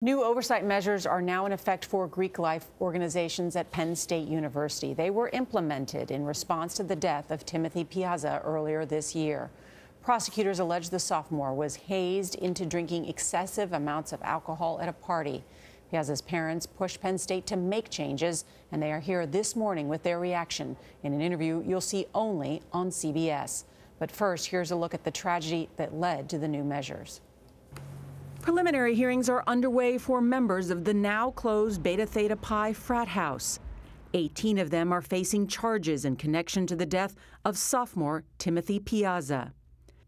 New oversight measures are now in effect for Greek life organizations at Penn State University. They were implemented in response to the death of Timothy Piazza earlier this year. Prosecutors allege the sophomore was hazed into drinking excessive amounts of alcohol at a party. Piazza's parents pushed Penn State to make changes, and they are here this morning with their reaction in an interview you'll see only on CBS. But first, here's a look at the tragedy that led to the new measures. Preliminary hearings are underway for members of the now closed Beta Theta Pi frat house. 18 of them are facing charges in connection to the death of sophomore Timothy Piazza.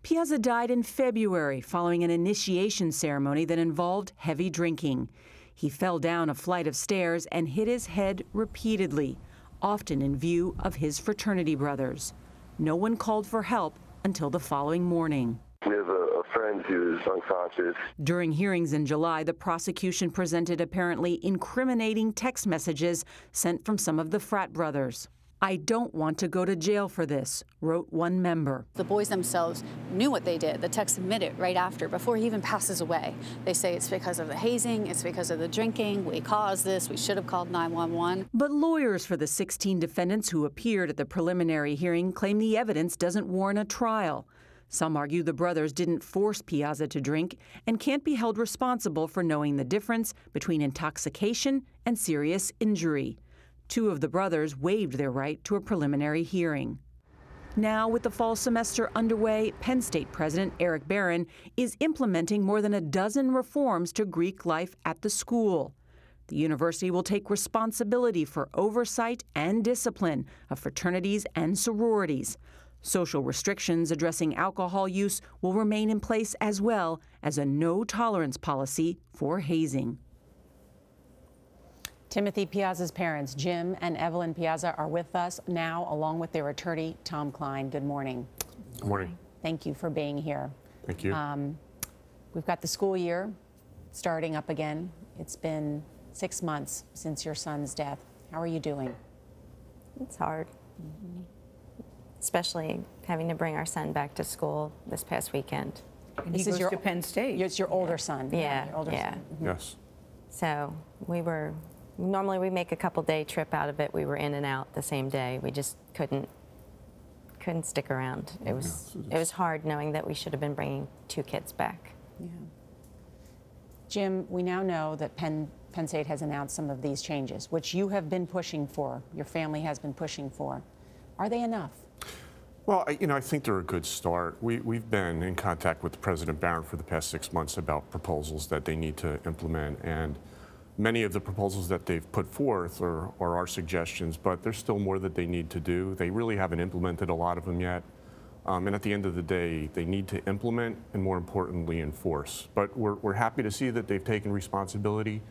Piazza died in February following an initiation ceremony that involved heavy drinking. He fell down a flight of stairs and hit his head repeatedly, often in view of his fraternity brothers. No one called for help until the following morning. We have a friend who is unconscious. During hearings in July, the prosecution presented apparently incriminating text messages sent from some of the frat brothers. "I don't want to go to jail for this," wrote one member. The boys themselves knew what they did. The text admitted right after, before he even passes away. They say it's because of the hazing, it's because of the drinking, we caused this, we should have called 911. But lawyers for the 16 defendants who appeared at the preliminary hearing claim the evidence doesn't warrant a trial. Some argue the brothers didn't force Piazza to drink and can't be held responsible for knowing the difference between intoxication and serious injury. Two of the brothers waived their right to a preliminary hearing. Now, with the fall semester underway, Penn State President Eric Barron is implementing more than a dozen reforms to Greek life at the school. The university will take responsibility for oversight and discipline of fraternities and sororities. Social restrictions addressing alcohol use will remain in place, as well as a no-tolerance policy for hazing. Timothy Piazza's parents, Jim and Evelyn Piazza, are with us now, along with their attorney, Tom Klein. Good morning. Good morning. Thank you for being here. Thank you. We've got the school year starting up again. It's been 6 months since your son's death. How are you doing? It's hard. Especially having to bring our son back to school this past weekend. And he goes to Penn State. It's your older son. Yeah, your older son. Mm-hmm. Yes. So normally we make a couple-day trip out of it. We were in and out the same day. We just couldn't stick around. It was hard knowing that we should have been bringing 2 kids back. Yeah. Jim, we now know that Penn State has announced some of these changes, which you have been pushing for, your family has been pushing for. Are they enough? Well, I think they're a good start. We've been in contact with President Barron for the past 6 months about proposals that they need to implement, and many of the proposals that they've put forth are our suggestions, but there's still more that they need to do. They really haven't implemented a lot of them yet, and at the end of the day, they need to implement and, more importantly, enforce. But we're happy to see that they've taken responsibility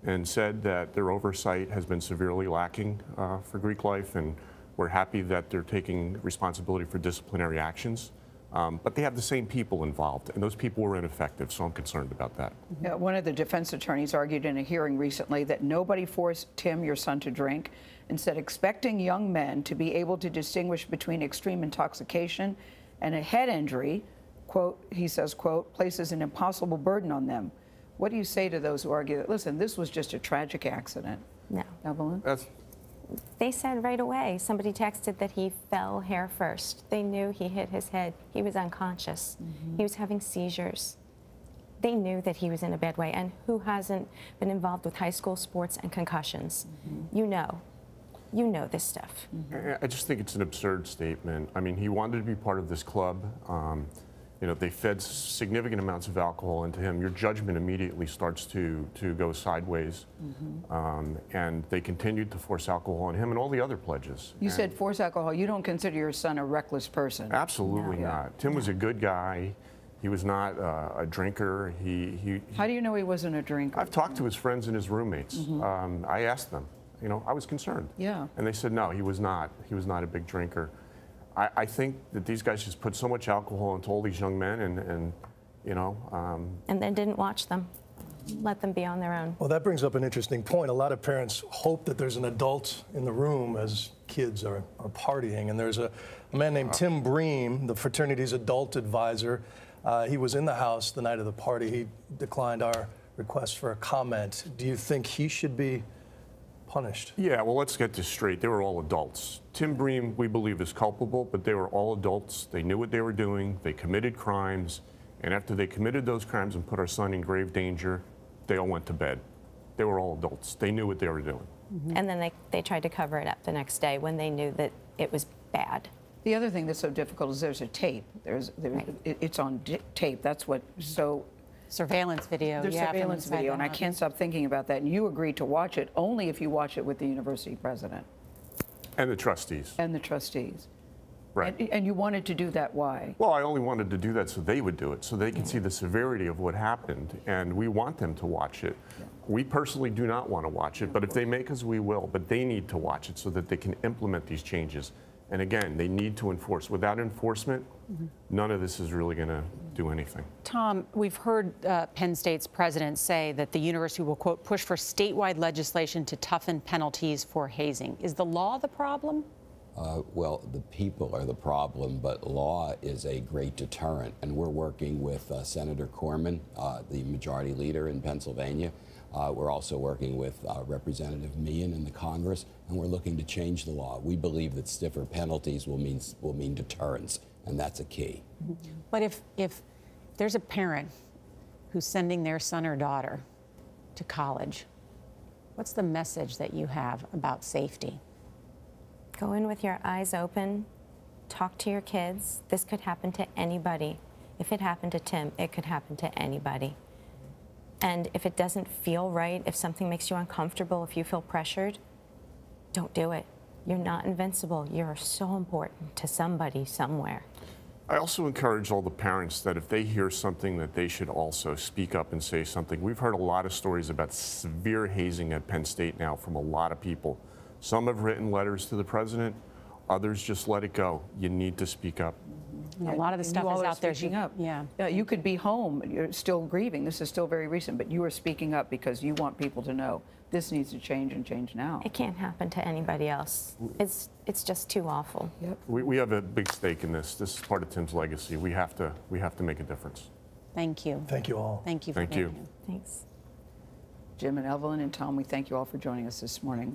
and said that their oversight has been severely lacking for Greek life, and we're happy that they're taking responsibility for disciplinary actions, but they have the same people involved, and those people were ineffective, so I'm concerned about that. Yeah, one of the defense attorneys argued in a hearing recently that nobody forced Tim, your son, to drink, instead expecting young men to be able to distinguish between extreme intoxication and a head injury, quote, he says, quote, places an impossible burden on them. What do you say to those who argue that, listen, this was just a tragic accident? No. Evelyn? They said right away, somebody texted that he fell hair first. They knew he hit his head. He was unconscious. He was having seizures. They knew that he was in a bad way. And who hasn't been involved with high school sports and concussions? You know this stuff. I just think it's an absurd statement. I mean, he wanted to be part of this club. They fed significant amounts of alcohol into him. Your judgment immediately starts to go sideways. And they continued to force alcohol on him and all the other pledges. You said force alcohol. You don't consider your son a reckless person? Absolutely not. Tim was a good guy. He was not a drinker. How do you know he wasn't a drinker? I've talked to his friends and his roommates. I asked them. I was concerned. Yeah. And they said, no, he was not. He was not a big drinker. I think that these guys just put so much alcohol into all these young men and then didn't watch them. Let them be on their own. Well, that brings up an interesting point. A lot of parents hope that there's an adult in the room as kids are partying. And there's a man named Tim Bream, the fraternity's adult advisor. He was in the house the night of the party. He declined our request for a comment. Do you think he should be punished? Yeah, well, let's get this straight. They were all adults. Tim Bream, we believe, is culpable, but they were all adults. They knew what they were doing. They committed crimes. And after they committed those crimes and put our son in grave danger, they all went to bed. They were all adults. They knew what they were doing. And then they tried to cover it up the next day when they knew that it was bad. The other thing that's so difficult is there's a tape. It's on tape. That's what so. Surveillance video. There's surveillance video, and I can't stop thinking about that. And you agreed to watch it only if you watch it with the university president. And the trustees. And the trustees. Right. And you wanted to do that, why? Well, I only wanted to do that so they would do it, so they can see the severity of what happened, and we want them to watch it. Yeah. We personally do not want to watch it, but if they make us, we will. But they need to watch it so that they can implement these changes. And again, they need to enforce. Without enforcement, none of this is really going to do anything. Tom, we've heard Penn State's president say that the university will, quote, push for statewide legislation to toughen penalties for hazing. Is the law the problem? Well, the people are the problem, but law is a great deterrent. And we're working with Senator Corman, the majority leader in Pennsylvania. We're also working with Representative Meehan in the Congress, and we're looking to change the law. We believe that stiffer penalties will mean deterrence, and that's a key. But if there's a parent who's sending their son or daughter to college, what's the message that you have about safety? Go in with your eyes open, talk to your kids. This could happen to anybody. If it happened to Tim, it could happen to anybody. And if it doesn't feel right, if something makes you uncomfortable, if you feel pressured, don't do it. You're not invincible. You're so important to somebody somewhere. I also encourage all the parents that if they hear something that they should also speak up and say something. We've heard a lot of stories about severe hazing at Penn State now from a lot of people. Some have written letters to the president. Others just let it go. You need to speak up. A lot of the stuff is out there. Speaking up. Yeah. You could be home. You're still grieving. This is still very recent, but you are speaking up because you want people to know this needs to change and change now. It can't happen to anybody else. It's just too awful. Yep. We have a big stake in this. This is part of Tim's legacy. We have to make a difference. Thank you. Thank you all. Thank you for being here. Thanks. Jim and Evelyn and Tom, we thank you all for joining us this morning.